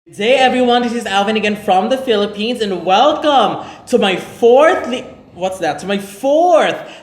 Hey everyone, this is Alvin again from the Philippines, and welcome to my fourth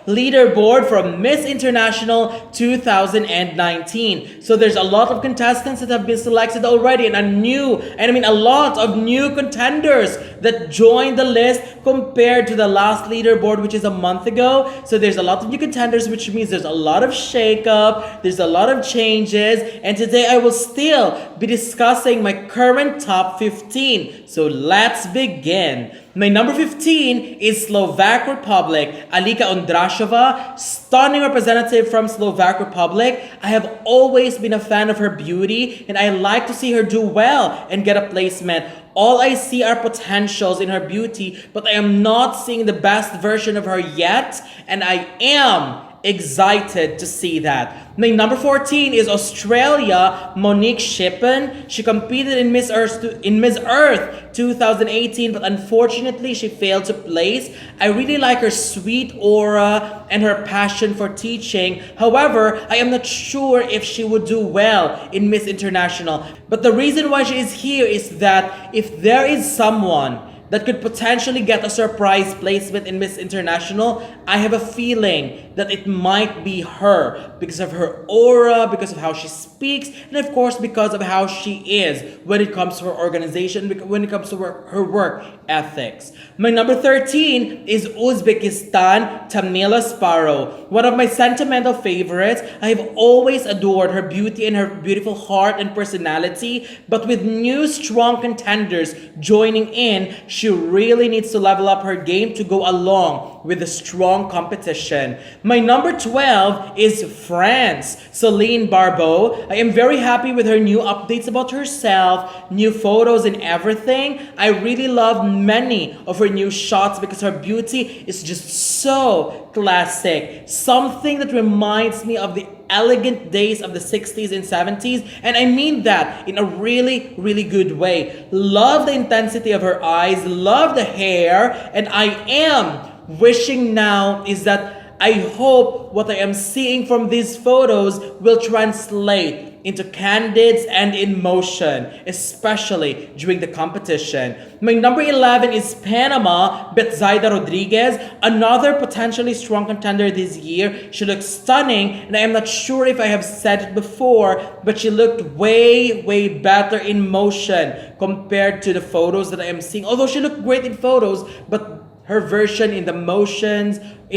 leaderboard from Miss International 2019. So there's a lot of contestants that have been selected already, and a lot of new contenders that joined the list compared to the last leaderboard, which is a month ago. So there's a lot of new contenders, which means there's a lot of shakeup, there's a lot of changes, and today I will still be discussing my current top 15. So let's begin. My number 15 is Slovak Republic, Alica Ondrasova, stunning representative from Slovak Republic. I have always been a fan of her beauty, and I like to see her do well and get a placement. All I see are potentials in her beauty, but I am not seeing the best version of her yet, and I am excited to see that. My number 14 is Australia, Monique Shippen. She competed in Miss Earth 2018, but unfortunately she failed to place. I really like her sweet aura and her passion for teaching. However, I am not sure if she would do well in Miss International. But the reason why she is here is that if there is someone that could potentially get a surprise placement in Miss International, I have a feeling that it might be her because of her aura, because of how she speaks, and of course because of how she is when it comes to her organization, when it comes to her work ethics. My number 13 is Uzbekistan, Tamila Sparrow. One of my sentimental favorites. I have always adored her beauty and her beautiful heart and personality, but with new strong contenders joining in, she really needs to level up her game to go along with the strong competition. My number 12 is France, Solene Barbot. I am very happy with her new updates about herself, new photos and everything. I really love many of her new shots because her beauty is just so classic. Something that reminds me of the elegant days of the 60s and 70s, and I mean that in a really, really good way. Love the intensity of her eyes, love the hair, and I am wishing now is that I hope what I am seeing from these photos will translate into candidates and in motion, especially during the competition. My number 11 is Panama, Betzaida Rodriguez, another potentially strong contender this year. She looks stunning, and I am not sure if I have said it before, but she looked way, way better in motion compared to the photos that I am seeing. Although she looked great in photos, but her version in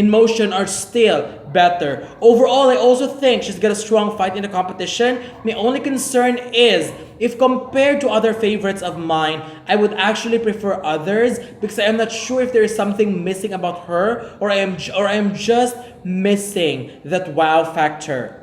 motion are still better. Overall, I also think she's got a strong fight in the competition. My only concern is, if compared to other favorites of mine, I would actually prefer others because I am not sure if there is something missing about her, or I am just missing that wow factor.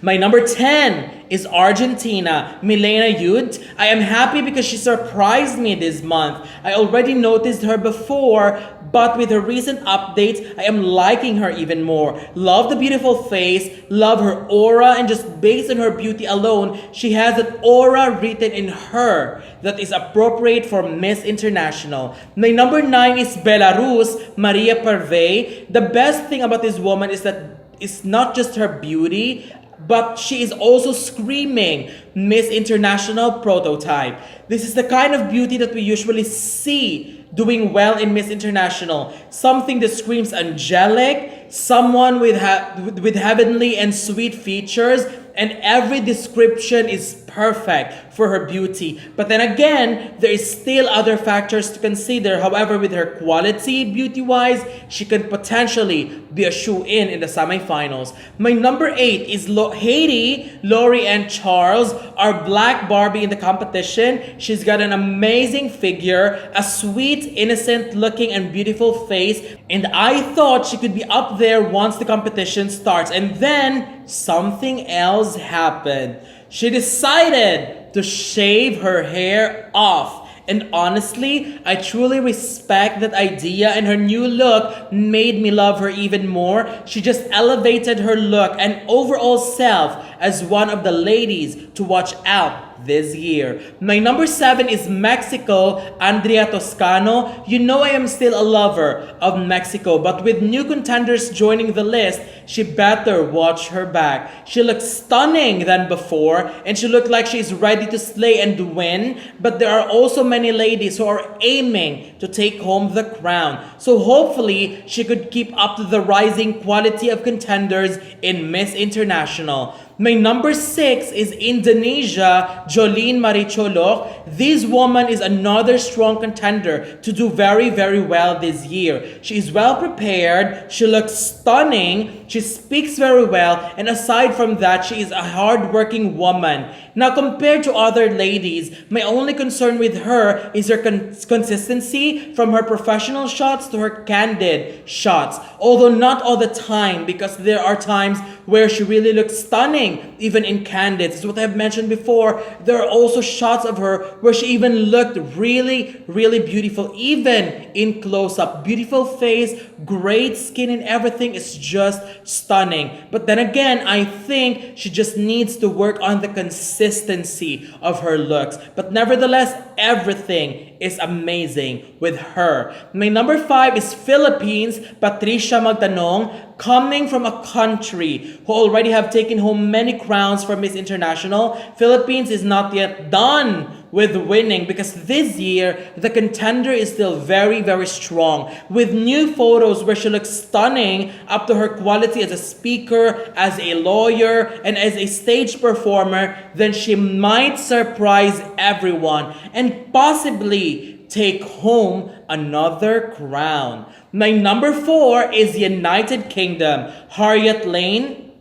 My number 10 is Argentina, Milena Judt. I am happy because she surprised me this month. I already noticed her before, but with her recent updates, I am liking her even more. Love the beautiful face, love her aura, and just based on her beauty alone, she has that aura written in her that is appropriate for Miss International. My number 9 is Belarus, Maria Perviy. The best thing about this woman is that it's not just her beauty, but she is also screaming Miss International prototype. This is the kind of beauty that we usually see doing well in Miss International. Something that screams angelic, someone with heavenly and sweet features, and every description is perfect for her beauty. But then again, there is still other factors to consider. However, with her quality, beauty-wise, she could potentially be a shoe-in in the semifinals. My number 8 is Haiti, Lory, and Charles, our black Barbie in the competition. She's got an amazing figure, a sweet, innocent-looking, and beautiful face, and I thought she could be up there once the competition starts. And then something else happened. She decided to shave her hair off. And honestly, I truly respect that idea, and her new look made me love her even more. She just elevated her look and overall self as one of the ladies to watch out this year. My number 7 is Mexico, Andrea Toscano. You know I am still a lover of Mexico, but with new contenders joining the list, she better watch her back. She looks stunning than before, and she looked like she's ready to slay and win, but there are also many ladies who are aiming to take home the crown. So hopefully, she could keep up to the rising quality of contenders in Miss International. My number 6 is Indonesia, Jolene Cholock. This woman is another strong contender to do very, very well this year. She is well prepared, she looks stunning, she speaks very well, and aside from that, she is a hard-working woman. Now, compared to other ladies, my only concern with her is her consistency from her professional shots to her candid shots. Although not all the time, because there are times where she really looks stunning, even in candid. This is what I've mentioned before. There are also shots of her where she even looked really, really beautiful, even in close-up. Beautiful face, great skin, and everything is just stunning. But then again, I think she just needs to work on the consistency of her looks. But nevertheless, everything is amazing with her. My number 5 is Philippines, Patricia Magtanong, coming from a country who already have taken home many crowns for Miss International. Philippines is not yet done with winning because this year the contender is still very, very strong, with new photos where she looks stunning up to her quality as a speaker, as a lawyer, and as a stage performer. Then she might surprise everyone and possibly take home another crown. My number 4 is United Kingdom, Harriet Lane,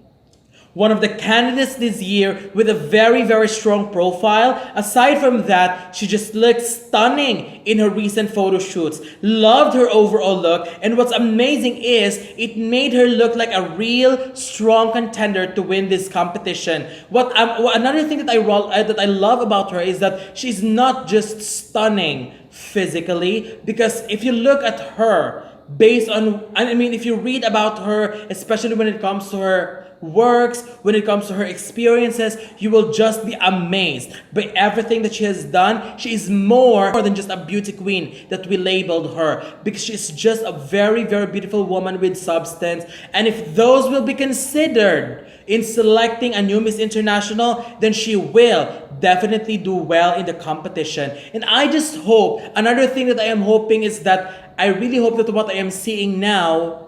one of the candidates this year with a very, very strong profile. Aside from that, she just looks stunning in her recent photo shoots. Loved her overall look, and what's amazing is it made her look like a real strong contender to win this competition. Another thing that I love about her is that she's not just stunning physically, because if you look at her based on, if you read about her, especially when it comes to her works, when it comes to her experiences, you will just be amazed by everything that she has done. She is more than just a beauty queen that we labeled her, because she's just a very, very beautiful woman with substance. And if those will be considered in selecting a new Miss International, then she will definitely do well in the competition. And I just hope, another thing that I am hoping is that I really hope that what I am seeing now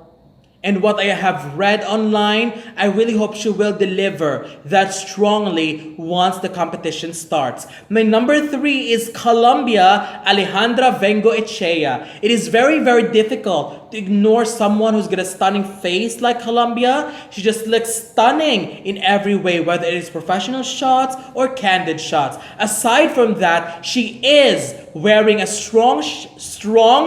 and what I have read online, I really hope she will deliver that strongly once the competition starts. My number 3 is Colombia, Alejandra Vengoechea. It is very, very difficult to ignore someone who's got a stunning face like Colombia. She just looks stunning in every way, whether it is professional shots or candid shots. Aside from that, she is wearing a strong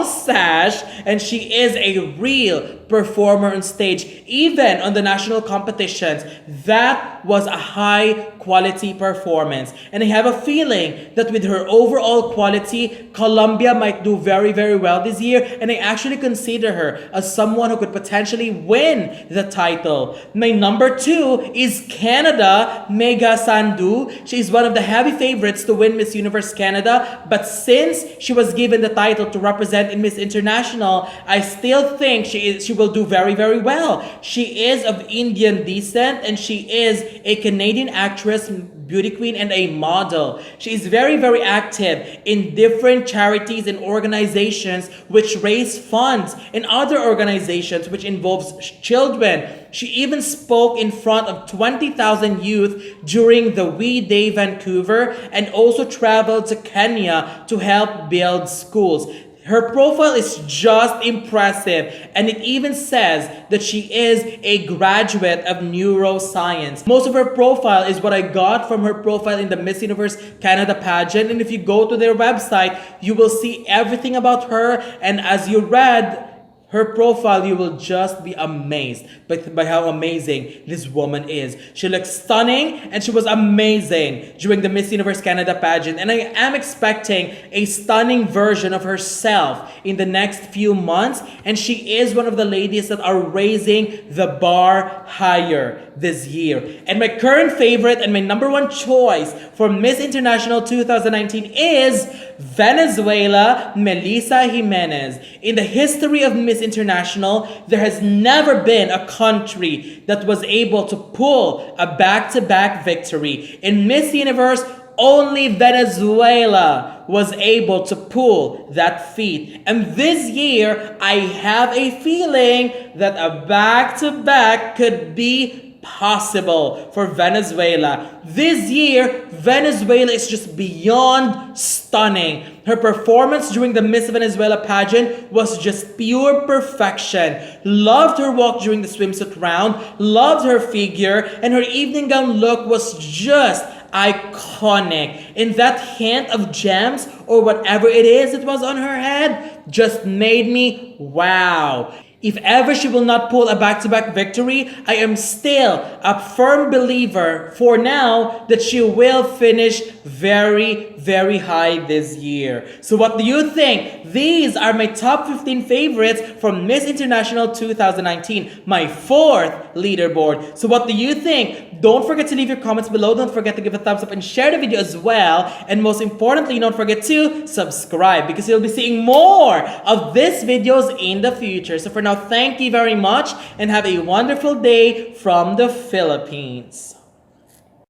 sash, and she is a real performer on stage, even on the national competitions. That was a high quality performance, and I have a feeling that with her overall quality, Colombia might do very, very well this year, and I actually consider her as someone who could potentially win the title. My number 2 is Canada, Megha Sandhu. She is one of the heavy favorites to win Miss Universe Canada, but since she was given the title to represent in Miss International, I still think she will do very, very well. She is of Indian descent, and she is a Canadian actress, beauty queen, and a model. She is very, very active in different charities and organizations which raise funds, and other organizations which involves children. She even spoke in front of 20,000 youth during the We Day Vancouver, and also traveled to Kenya to help build schools. Her profile is just impressive, and it even says that she is a graduate of neuroscience. Most of her profile is what I got from her profile in the Miss Universe Canada pageant, and if you go to their website, you will see everything about her. And as you read Her profile, you will just be amazed by how amazing this woman is. She looks stunning and she was amazing during the Miss Universe Canada pageant. And I am expecting a stunning version of herself in the next few months. And she is one of the ladies that are raising the bar higher this year. And my current favorite and my number one choice for Miss International 2019 is Venezuela, Melissa Jimenez. In the history of Miss International, there has never been a country that was able to pull a back-to-back victory. In Miss Universe, only Venezuela was able to pull that feat. And this year, I have a feeling that a back-to-back could be possible for Venezuela. This year, Venezuela is just beyond stunning. Her performance during the Miss Venezuela pageant was just pure perfection. Loved her walk during the swimsuit round, loved her figure, and her evening gown look was just iconic. And that hint of gems or whatever it is that was on her head just made me wow. If ever she will not pull a back-to-back victory, I am still a firm believer for now that she will finish very, very high this year. So what do you think? These are my top 15 favorites from Miss International 2019, my fourth leaderboard. So what do you think? Don't forget to leave your comments below. Don't forget to give a thumbs up and share the video as well. And most importantly, don't forget to subscribe because you'll be seeing more of these videos in the future. So for now, thank you very much and have a wonderful day from the Philippines.